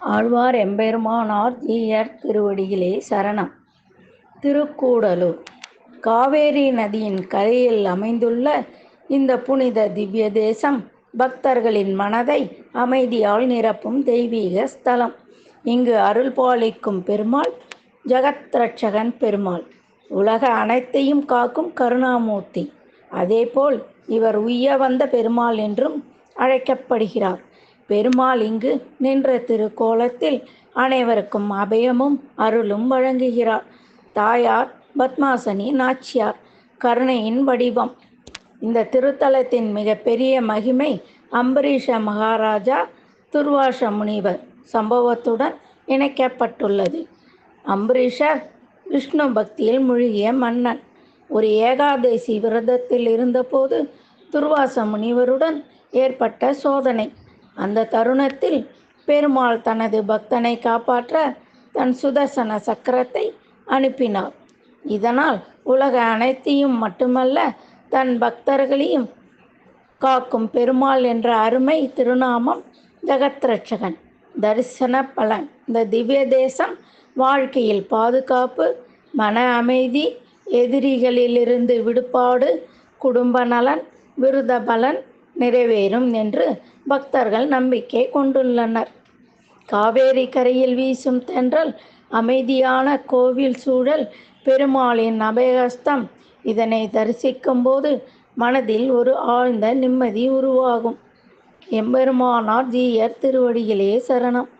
ஆழ்வார் எம்பெருமானார் ஜீயர் திருவடிகளே சரணம். திருக்கூடலூர் காவேரி நதியின் கரையில் அமைந்துள்ள இந்த புனித திவ்ய தேசம் பக்தர்களின் மனதை அமைதியால் நிரப்பும் தெய்வீக ஸ்தலம். இங்கு அருள் பாலிக்கும் பெருமாள் ஜகத்ரட்சகன் பெருமாள், உலக அனைத்தையும் காக்கும் கருணாமூர்த்தி. அதேபோல் இவர் உய்ய வந்த பெருமாள் என்றும் அழைக்கப்படுகிறார். பெருமாள் இங்கு நின்ற திருக்கோலத்தில் அனைவருக்கும் அபயமும் அருளும் வழங்குகிறார். தாயார் பத்மாசனி நாச்சியார் கருணையின் வடிவம். இந்த திருத்தலத்தின் மிகப்பெரிய மகிமை அம்பரீஷ மகாராஜா துர்வாச முனிவர் சம்பவத்துடன் இணைக்கப்பட்டுள்ளது. அம்பரீஷர் விஷ்ணு பக்தியில் மூழ்கிய மன்னன். ஒரு ஏகாதசி விரதத்தில் இருந்தபோது துர்வாச முனிவருடன் ஏற்பட்ட சோதனை. அந்த தருணத்தில் பெருமாள் தனது பக்தனை காப்பாற்ற தன் சுதர்சன சக்கரத்தை அனுப்பினார். இதனால் உலக அனைத்தையும் மட்டுமல்ல, தன் பக்தர்களையும் காக்கும் பெருமாள் என்ற அருமை திருநாமம் ஜகத்ரட்சகன். தரிசன பலன்: இந்த திவ்ய தேசம் வாழ்க்கையில் பாதுகாப்பு, மன அமைதி, எதிரிகளிலிருந்து விடுபாடு, குடும்ப நலன், விருத பலன் நிறைவேறும் என்று பக்தர்கள் நம்பிக்கை கொண்டுள்ளனர். காவேரி கரையில் வீசும் தென்றல், அமைதியான கோவில் சூழல், பெருமாளின் அபயஹஸ்தம், இதனை தரிசிக்கும் போது மனதில் ஒரு ஆழ்ந்த நிம்மதி உருவாகும். எம்பெருமானார் ஜீயர் திருவடிகளே சரணம்.